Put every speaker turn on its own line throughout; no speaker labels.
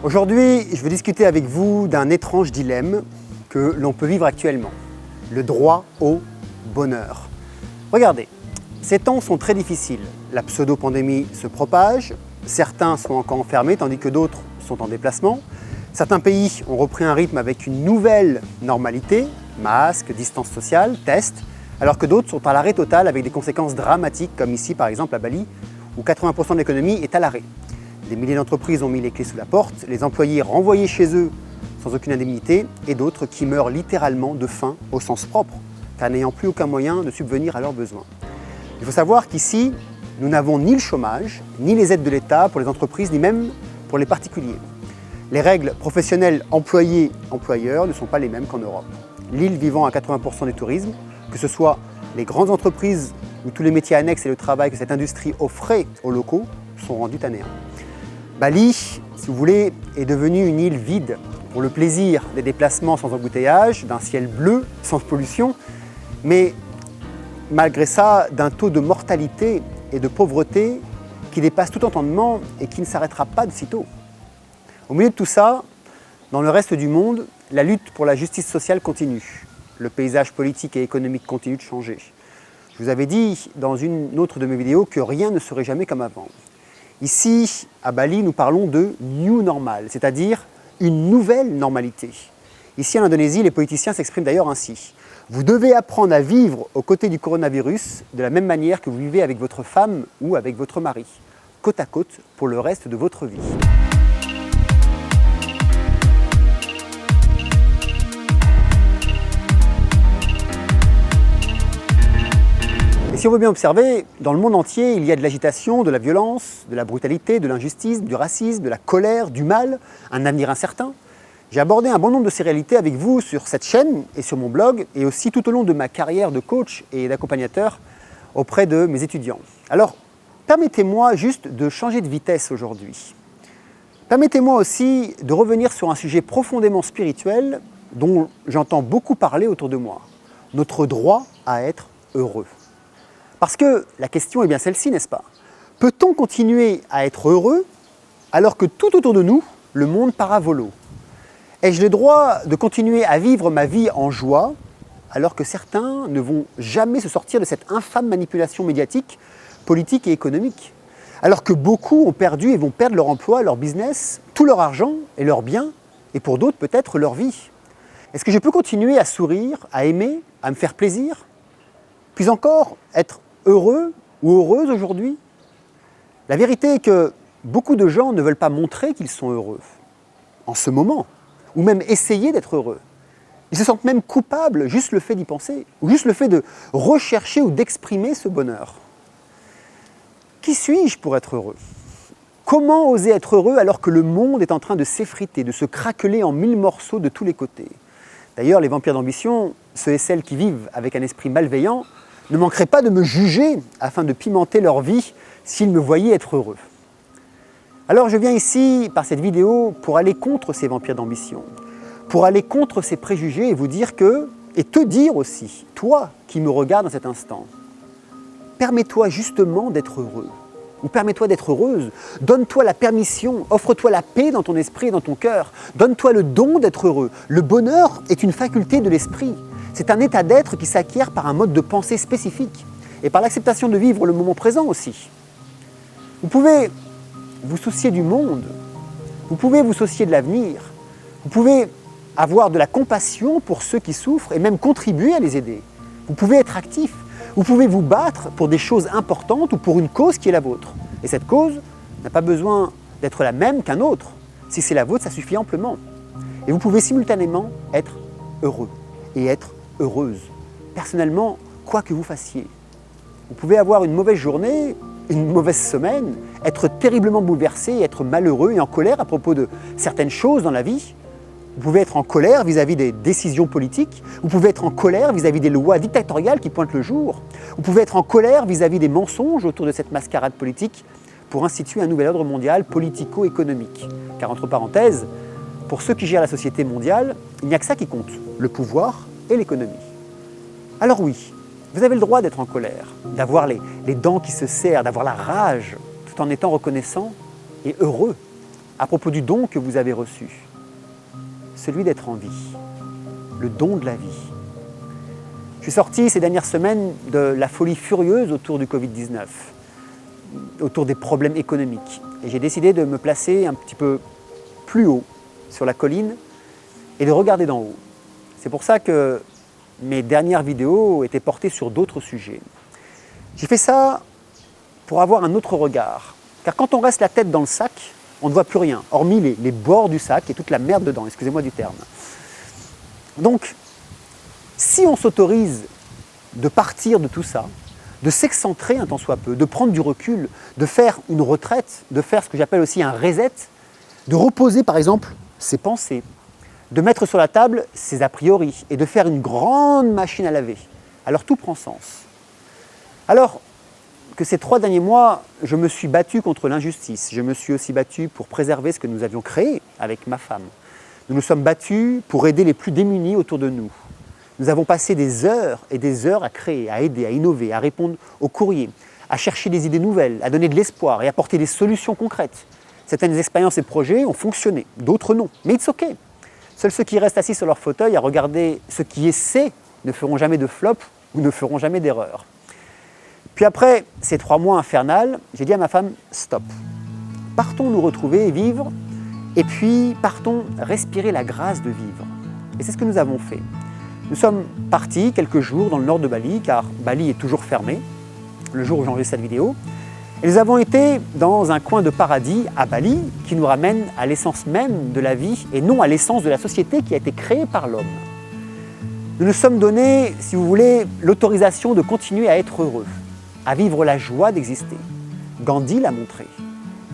Aujourd'hui, je veux discuter avec vous d'un étrange dilemme que l'on peut vivre actuellement, le droit au bonheur. Regardez, ces temps sont très difficiles. La pseudo-pandémie se propage, certains sont encore enfermés tandis que d'autres sont en déplacement. Certains pays ont repris un rythme avec une nouvelle normalité, masques, distance sociale, tests, alors que d'autres sont à l'arrêt total avec des conséquences dramatiques comme ici par exemple à Bali où 80% de l'économie est à l'arrêt. Des milliers d'entreprises ont mis les clés sous la porte, les employés renvoyés chez eux sans aucune indemnité et d'autres qui meurent littéralement de faim au sens propre, car n'ayant plus aucun moyen de subvenir à leurs besoins. Il faut savoir qu'ici, nous n'avons ni le chômage, ni les aides de l'État pour les entreprises, ni même pour les particuliers. Les règles professionnelles employés-employeurs ne sont pas les mêmes qu'en Europe. L'île vivant à 80% du tourisme, que ce soit les grandes entreprises ou tous les métiers annexes et le travail que cette industrie offrait aux locaux, sont rendus à néant. Bali, si vous voulez, est devenue une île vide pour le plaisir des déplacements sans embouteillage, d'un ciel bleu, sans pollution, mais malgré ça, d'un taux de mortalité et de pauvreté qui dépasse tout entendement et qui ne s'arrêtera pas de sitôt. Au milieu de tout ça, dans le reste du monde, la lutte pour la justice sociale continue. Le paysage politique et économique continue de changer. Je vous avais dit dans une autre de mes vidéos que rien ne serait jamais comme avant. Ici, à Bali, nous parlons de New Normal, c'est-à-dire une nouvelle normalité. Ici, en Indonésie, les politiciens s'expriment d'ailleurs ainsi. Vous devez apprendre à vivre aux côtés du coronavirus de la même manière que vous vivez avec votre femme ou avec votre mari, côte à côte pour le reste de votre vie. Si on veut bien observer, dans le monde entier, il y a de l'agitation, de la violence, de la brutalité, de l'injustice, du racisme, de la colère, du mal, un avenir incertain. J'ai abordé un bon nombre de ces réalités avec vous sur cette chaîne et sur mon blog, et aussi tout au long de ma carrière de coach et d'accompagnateur auprès de mes étudiants. Alors, permettez-moi juste de changer de vitesse aujourd'hui. Permettez-moi aussi de revenir sur un sujet profondément spirituel dont j'entends beaucoup parler autour de moi. Notre droit à être heureux. Parce que la question est bien celle-ci, n'est-ce pas? Peut-on continuer à être heureux alors que tout autour de nous, le monde part à volo? Ai-je le droit de continuer à vivre ma vie en joie alors que certains ne vont jamais se sortir de cette infâme manipulation médiatique, politique et économique? Alors que beaucoup ont perdu et vont perdre leur emploi, leur business, tout leur argent et leurs biens, et pour d'autres peut-être leur vie. Est-ce que je peux continuer à sourire, à aimer, à me faire plaisir? Puis encore, être heureux ou heureuse aujourd'hui? La vérité est que beaucoup de gens ne veulent pas montrer qu'ils sont heureux en ce moment, ou même essayer d'être heureux. Ils se sentent même coupables, juste le fait d'y penser, ou juste le fait de rechercher ou d'exprimer ce bonheur. Qui suis-je pour être heureux? Comment oser être heureux alors que le monde est en train de s'effriter, de se craqueler en 1000 morceaux de tous les côtés? D'ailleurs, les vampires d'ambition, ceux et celles qui vivent avec un esprit malveillant, ne manqueraient pas de me juger afin de pimenter leur vie s'ils me voyaient être heureux. Alors je viens ici, par cette vidéo, pour aller contre ces vampires d'ambition, pour aller contre ces préjugés et vous dire que, et te dire aussi, toi qui me regardes dans cet instant, permets-toi justement d'être heureux, ou permets-toi d'être heureuse, donne-toi la permission, offre-toi la paix dans ton esprit et dans ton cœur, donne-toi le don d'être heureux. Le bonheur est une faculté de l'esprit. C'est un état d'être qui s'acquiert par un mode de pensée spécifique et par l'acceptation de vivre le moment présent aussi. Vous pouvez vous soucier du monde, vous pouvez vous soucier de l'avenir, vous pouvez avoir de la compassion pour ceux qui souffrent et même contribuer à les aider. Vous pouvez être actif, vous pouvez vous battre pour des choses importantes ou pour une cause qui est la vôtre. Et cette cause n'a pas besoin d'être la même qu'un autre. Si c'est la vôtre, ça suffit amplement. Et vous pouvez simultanément être heureux et être heureuse. Personnellement, quoi que vous fassiez. Vous pouvez avoir une mauvaise journée, une mauvaise semaine, être terriblement bouleversé, être malheureux et en colère à propos de certaines choses dans la vie. Vous pouvez être en colère vis-à-vis des décisions politiques. Vous pouvez être en colère vis-à-vis des lois dictatoriales qui pointent le jour. Vous pouvez être en colère vis-à-vis des mensonges autour de cette mascarade politique pour instituer un nouvel ordre mondial politico-économique. Car entre parenthèses, pour ceux qui gèrent la société mondiale, il n'y a que ça qui compte, le pouvoir et l'économie. Alors oui, vous avez le droit d'être en colère, d'avoir les dents qui se serrent, d'avoir la rage, tout en étant reconnaissant et heureux. à propos du don que vous avez reçu, celui d'être en vie, le don de la vie. Je suis sorti ces dernières semaines de la folie furieuse autour du Covid-19, autour des problèmes économiques. Et j'ai décidé de me placer un petit peu plus haut sur la colline et de regarder d'en haut. C'est pour ça que mes dernières vidéos étaient portées sur d'autres sujets. J'ai fait ça pour avoir un autre regard. Car quand on reste la tête dans le sac, on ne voit plus rien, hormis les bords du sac et toute la merde dedans, excusez-moi du terme. Donc, si on s'autorise de partir de tout ça, de s'excentrer un tant soit peu, de prendre du recul, de faire une retraite, de faire ce que j'appelle aussi un reset, de reposer par exemple ses pensées, de mettre sur la table ses a priori et de faire une grande machine à laver, alors tout prend sens. Alors que ces 3 derniers mois, je me suis battu contre l'injustice, je me suis aussi battu pour préserver ce que nous avions créé avec ma femme. Nous nous sommes battus pour aider les plus démunis autour de nous. Nous avons passé des heures et des heures à créer, à aider, à innover, à répondre aux courriers, à chercher des idées nouvelles, à donner de l'espoir et à apporter des solutions concrètes. Certaines expériences et projets ont fonctionné, d'autres non, mais it's ok. Seuls ceux qui restent assis sur leur fauteuil à regarder ce qui est C ne feront jamais de flop ou ne feront jamais d'erreur. Puis après ces 3 mois infernales, j'ai dit à ma femme, stop. Partons nous retrouver et vivre, et puis partons respirer la grâce de vivre. Et c'est ce que nous avons fait. Nous sommes partis quelques jours dans le nord de Bali, car Bali est toujours fermé, le jour où j'enregistre cette vidéo. Et nous avons été dans un coin de paradis à Bali, qui nous ramène à l'essence même de la vie, et non à l'essence de la société qui a été créée par l'homme. Nous nous sommes donné, si vous voulez, l'autorisation de continuer à être heureux, à vivre la joie d'exister. Gandhi l'a montré,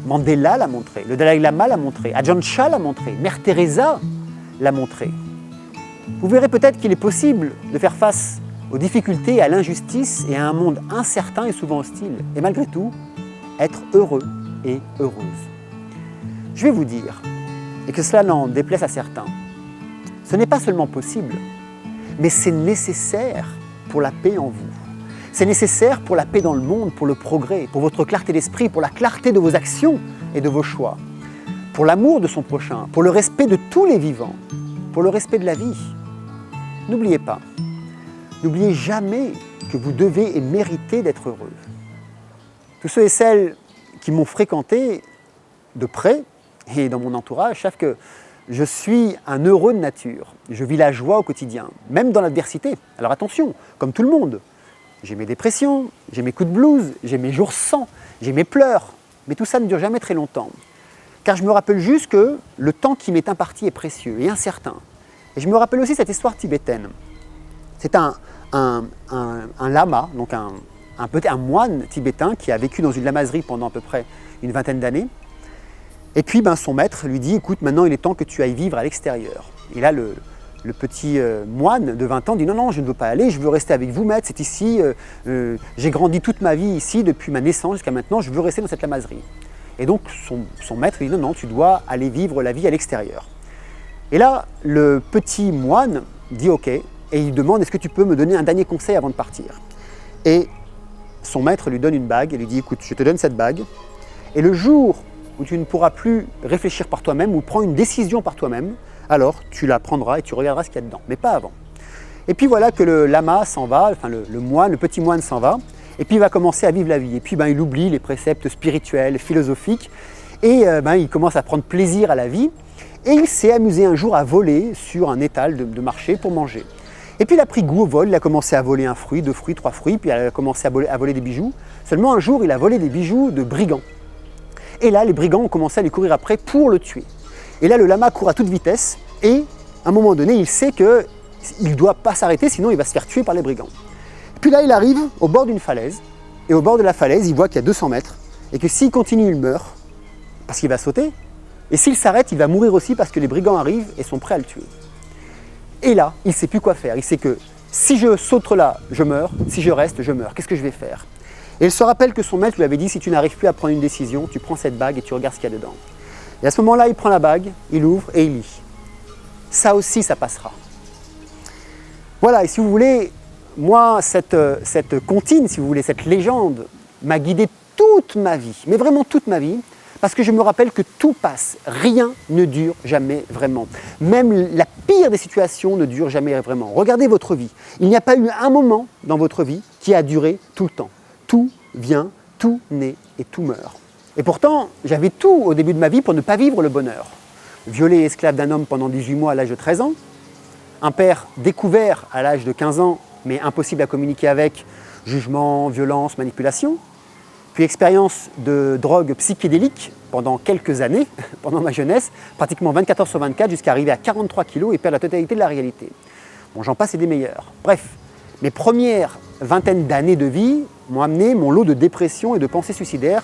Mandela l'a montré, le Dalai Lama l'a montré, Ajahn Chah l'a montré, Mère Teresa l'a montré. Vous verrez peut-être qu'il est possible de faire face aux difficultés, à l'injustice et à un monde incertain et souvent hostile. Et malgré tout, être heureux et heureuse. Je vais vous dire, et que cela n'en déplaise à certains, ce n'est pas seulement possible, mais c'est nécessaire pour la paix en vous. C'est nécessaire pour la paix dans le monde, pour le progrès, pour votre clarté d'esprit, pour la clarté de vos actions et de vos choix, pour l'amour de son prochain, pour le respect de tous les vivants, pour le respect de la vie. N'oubliez pas, n'oubliez jamais que vous devez et méritez d'être heureux. Tous ceux et celles qui m'ont fréquenté de près et dans mon entourage savent que je suis un heureux de nature. Je vis la joie au quotidien, même dans l'adversité. Alors attention, comme tout le monde, j'ai mes dépressions, j'ai mes coups de blues, j'ai mes jours sans, j'ai mes pleurs, mais tout ça ne dure jamais très longtemps. Car je me rappelle juste que le temps qui m'est imparti est précieux et incertain. Et je me rappelle aussi cette histoire tibétaine. C'est un lama, donc un moine tibétain qui a vécu dans une lamaserie pendant à peu près une 20aine d'années. Et puis son maître lui dit, écoute, maintenant il est temps que tu ailles vivre à l'extérieur. Et là, le petit moine de 20 ans dit, non, je ne veux pas aller, je veux rester avec vous, maître, c'est ici, j'ai grandi toute ma vie ici, depuis ma naissance jusqu'à maintenant, je veux rester dans cette lamaserie. Et donc son maître lui dit, non, tu dois aller vivre la vie à l'extérieur. Et là, le petit moine dit ok, et il demande, est-ce que tu peux me donner un dernier conseil avant de partir? Et son maître lui donne une bague et lui dit, écoute, je te donne cette bague, et le jour où tu ne pourras plus réfléchir par toi-même ou prendre une décision par toi-même, alors tu la prendras et tu regarderas ce qu'il y a dedans, mais pas avant. Et puis voilà que le lama s'en va, enfin le petit moine s'en va, et puis il va commencer à vivre la vie. Et puis il oublie les préceptes spirituels, philosophiques, et il commence à prendre plaisir à la vie. Et il s'est amusé un jour à voler sur un étal de marché pour manger. Et puis il a pris goût au vol, il a commencé à voler un fruit, 2 fruits, 3 fruits, puis il a commencé à voler des bijoux. Seulement un jour, il a volé des bijoux de brigands. Et là, les brigands ont commencé à lui courir après pour le tuer. Et là, le lama court à toute vitesse, et à un moment donné, il sait qu'il ne doit pas s'arrêter, sinon il va se faire tuer par les brigands. Puis là, il arrive au bord d'une falaise, et au bord de la falaise, il voit qu'il y a 200 mètres, et que s'il continue, il meurt, parce qu'il va sauter. Et s'il s'arrête, il va mourir aussi parce que les brigands arrivent et sont prêts à le tuer. Et là, il ne sait plus quoi faire. Il sait que si je saute là, je meurs. Si je reste, je meurs. Qu'est-ce que je vais faire? Et il se rappelle que son maître lui avait dit, si tu n'arrives plus à prendre une décision, tu prends cette bague et tu regardes ce qu'il y a dedans. Et à ce moment-là, il prend la bague, il ouvre et il lit. Ça aussi, ça passera. Voilà, et si vous voulez, moi, cette comptine, si vous voulez, cette légende m'a guidé toute ma vie, mais vraiment toute ma vie, Parce que je me rappelle que tout passe, rien ne dure jamais vraiment. Même la pire des situations ne dure jamais vraiment. Regardez votre vie. Il n'y a pas eu un moment dans votre vie qui a duré tout le temps. Tout vient, tout naît et tout meurt. Et pourtant, j'avais tout au début de ma vie pour ne pas vivre le bonheur. Violé et esclave d'un homme pendant 18 mois à l'âge de 13 ans, un père découvert à l'âge de 15 ans, mais impossible à communiquer avec, jugement, violence, manipulation, puis expérience de drogue psychédélique pendant quelques années, pendant ma jeunesse, pratiquement 24 heures sur 24, jusqu'à arriver à 43 kilos et perdre la totalité de la réalité. Bon, j'en passe et des meilleurs. Bref, mes premières vingtaines d'années de vie m'ont amené mon lot de dépression et de pensées suicidaires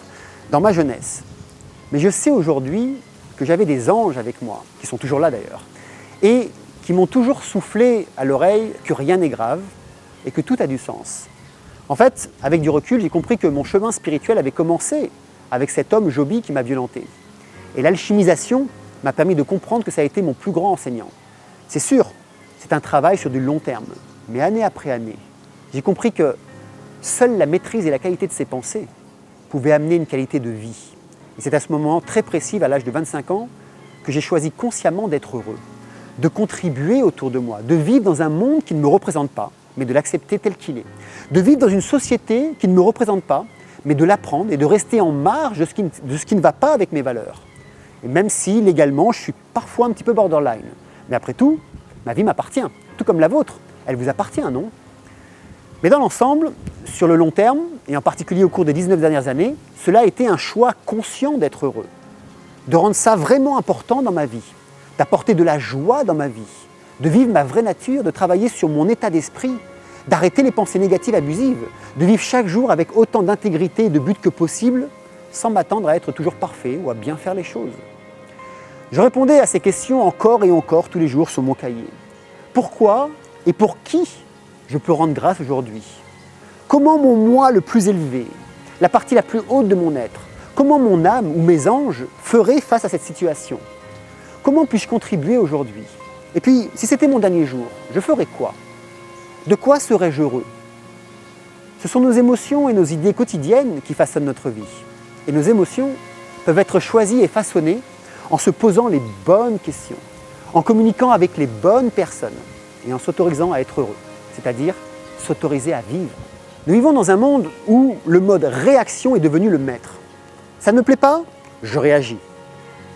dans ma jeunesse. Mais je sais aujourd'hui que j'avais des anges avec moi, qui sont toujours là d'ailleurs, et qui m'ont toujours soufflé à l'oreille que rien n'est grave et que tout a du sens. En fait, avec du recul, j'ai compris que mon chemin spirituel avait commencé avec cet homme Joby qui m'a violenté. Et l'alchimisation m'a permis de comprendre que ça a été mon plus grand enseignant. C'est sûr, c'est un travail sur du long terme, mais année après année, j'ai compris que seule la maîtrise et la qualité de ses pensées pouvaient amener une qualité de vie. Et c'est à ce moment très précis, à l'âge de 25 ans, que j'ai choisi consciemment d'être heureux, de contribuer autour de moi, de vivre dans un monde qui ne me représente pas, mais de l'accepter tel qu'il est. De vivre dans une société qui ne me représente pas, mais de l'apprendre et de rester en marge de ce qui ne va pas avec mes valeurs. Et même si, légalement, je suis parfois un petit peu borderline. Mais après tout, ma vie m'appartient, tout comme la vôtre. Elle vous appartient, non? Mais dans l'ensemble, sur le long terme, et en particulier au cours des 19 dernières années, cela a été un choix conscient d'être heureux, de rendre ça vraiment important dans ma vie, d'apporter de la joie dans ma vie, de vivre ma vraie nature, de travailler sur mon état d'esprit, d'arrêter les pensées négatives abusives, de vivre chaque jour avec autant d'intégrité et de but que possible, sans m'attendre à être toujours parfait ou à bien faire les choses. Je répondais à ces questions encore et encore tous les jours sur mon cahier. Pourquoi et pour qui je peux rendre grâce aujourd'hui? Comment mon moi le plus élevé, la partie la plus haute de mon être, comment mon âme ou mes anges feraient face à cette situation? Comment puis-je contribuer aujourd'hui? Et puis, si c'était mon dernier jour, je ferais quoi? De quoi serais-je heureux? Ce sont nos émotions et nos idées quotidiennes qui façonnent notre vie. Et nos émotions peuvent être choisies et façonnées en se posant les bonnes questions, en communiquant avec les bonnes personnes et en s'autorisant à être heureux, c'est-à-dire s'autoriser à vivre. Nous vivons dans un monde où le mode réaction est devenu le maître. Ça ne me plaît pas? Je réagis.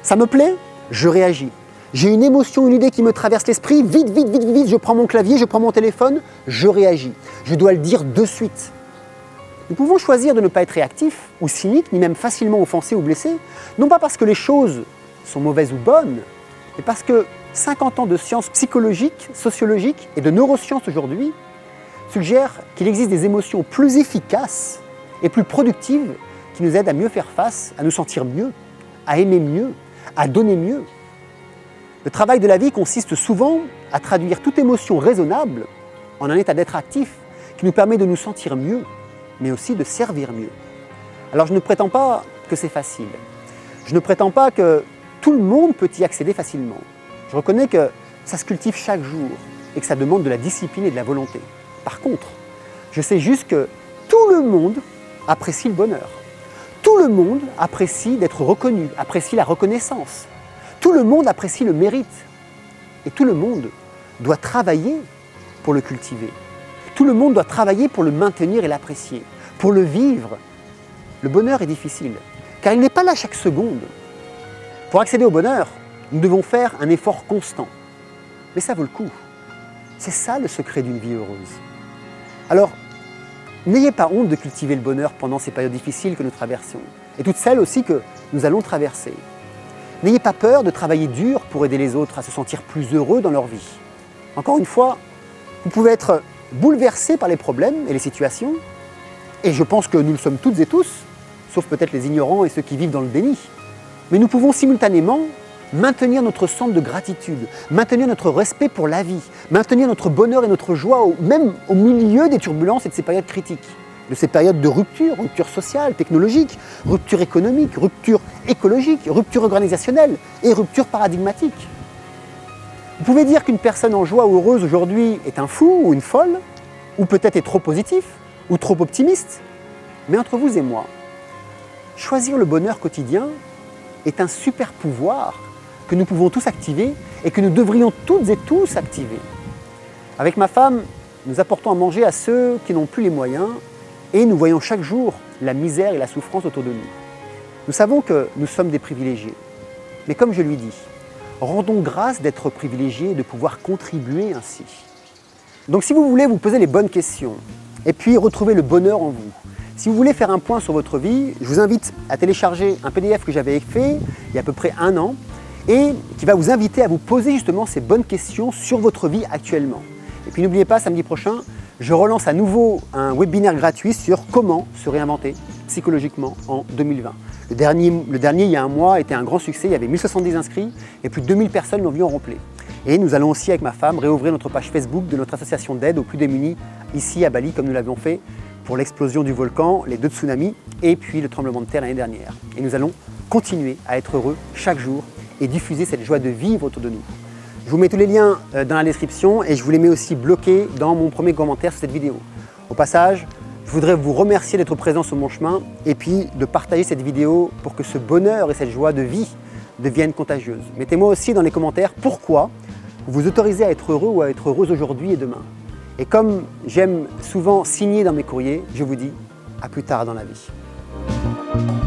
Ça me plaît? Je réagis. J'ai une émotion, une idée qui me traverse l'esprit, vite, vite, vite, vite, je prends mon clavier, je prends mon téléphone, je réagis. Je dois le dire de suite. Nous pouvons choisir de ne pas être réactifs ou cyniques, ni même facilement offensés ou blessés, non pas parce que les choses sont mauvaises ou bonnes, mais parce que 50 ans de sciences psychologiques, sociologiques et de neurosciences aujourd'hui suggèrent qu'il existe des émotions plus efficaces et plus productives qui nous aident à mieux faire face, à nous sentir mieux, à aimer mieux, à donner mieux. Le travail de la vie consiste souvent à traduire toute émotion raisonnable en un état d'être actif qui nous permet de nous sentir mieux, mais aussi de servir mieux. Alors je ne prétends pas que c'est facile. Je ne prétends pas que tout le monde peut y accéder facilement. Je reconnais que ça se cultive chaque jour et que ça demande de la discipline et de la volonté. Par contre, je sais juste que tout le monde apprécie le bonheur. Tout le monde apprécie d'être reconnu, apprécie la reconnaissance. Tout le monde apprécie le mérite. Et tout le monde doit travailler pour le cultiver. Tout le monde doit travailler pour le maintenir et l'apprécier, pour le vivre. Le bonheur est difficile, car il n'est pas là chaque seconde. Pour accéder au bonheur, nous devons faire un effort constant. Mais ça vaut le coup. C'est ça le secret d'une vie heureuse. Alors, n'ayez pas honte de cultiver le bonheur pendant ces périodes difficiles que nous traversons, et toutes celles aussi que nous allons traverser. N'ayez pas peur de travailler dur pour aider les autres à se sentir plus heureux dans leur vie. Encore une fois, vous pouvez être bouleversé par les problèmes et les situations, et je pense que nous le sommes toutes et tous, sauf peut-être les ignorants et ceux qui vivent dans le déni. Mais nous pouvons simultanément maintenir notre centre de gratitude, maintenir notre respect pour la vie, maintenir notre bonheur et notre joie, même au milieu des turbulences et de ces périodes critiques, de ces périodes de rupture, rupture sociale, technologique, rupture économique, rupture écologique, rupture organisationnelle et rupture paradigmatique. Vous pouvez dire qu'une personne en joie ou heureuse aujourd'hui est un fou ou une folle, ou peut-être est trop positif, ou trop optimiste, mais entre vous et moi, choisir le bonheur quotidien, est un super pouvoir que nous pouvons tous activer et que nous devrions toutes et tous activer. Avec ma femme, nous apportons à manger à ceux qui n'ont plus les moyens et nous voyons chaque jour la misère et la souffrance autour de nous. Nous savons que nous sommes des privilégiés. Mais comme je lui dis, rendons grâce d'être privilégiés et de pouvoir contribuer ainsi. Donc si vous voulez vous poser les bonnes questions et puis retrouver le bonheur en vous, si vous voulez faire un point sur votre vie, je vous invite à télécharger un PDF que j'avais fait il y a à peu près 1 an et qui va vous inviter à vous poser justement ces bonnes questions sur votre vie actuellement. Et puis n'oubliez pas, samedi prochain, je relance à nouveau un webinaire gratuit sur comment se réinventer psychologiquement en 2020. Le dernier, il y a un mois, était un grand succès. Il y avait 1070 inscrits et plus de 2000 personnes l'ont vu en replay. Et nous allons aussi, avec ma femme, réouvrir notre page Facebook de notre association d'aide aux plus démunis ici à Bali, comme nous l'avions fait pour l'explosion du volcan, les 2 tsunamis et puis le tremblement de terre l'année dernière. Et nous allons continuer à être heureux chaque jour et diffuser cette joie de vivre autour de nous. Je vous mets tous les liens dans la description et je vous les mets aussi bloqués dans mon premier commentaire sur cette vidéo. Au passage, je voudrais vous remercier d'être présent sur mon chemin et puis de partager cette vidéo pour que ce bonheur et cette joie de vie deviennent contagieuses. Mettez-moi aussi dans les commentaires pourquoi vous vous autorisez à être heureux ou à être heureuse aujourd'hui et demain. Et comme j'aime souvent signer dans mes courriers, je vous dis à plus tard dans la vie.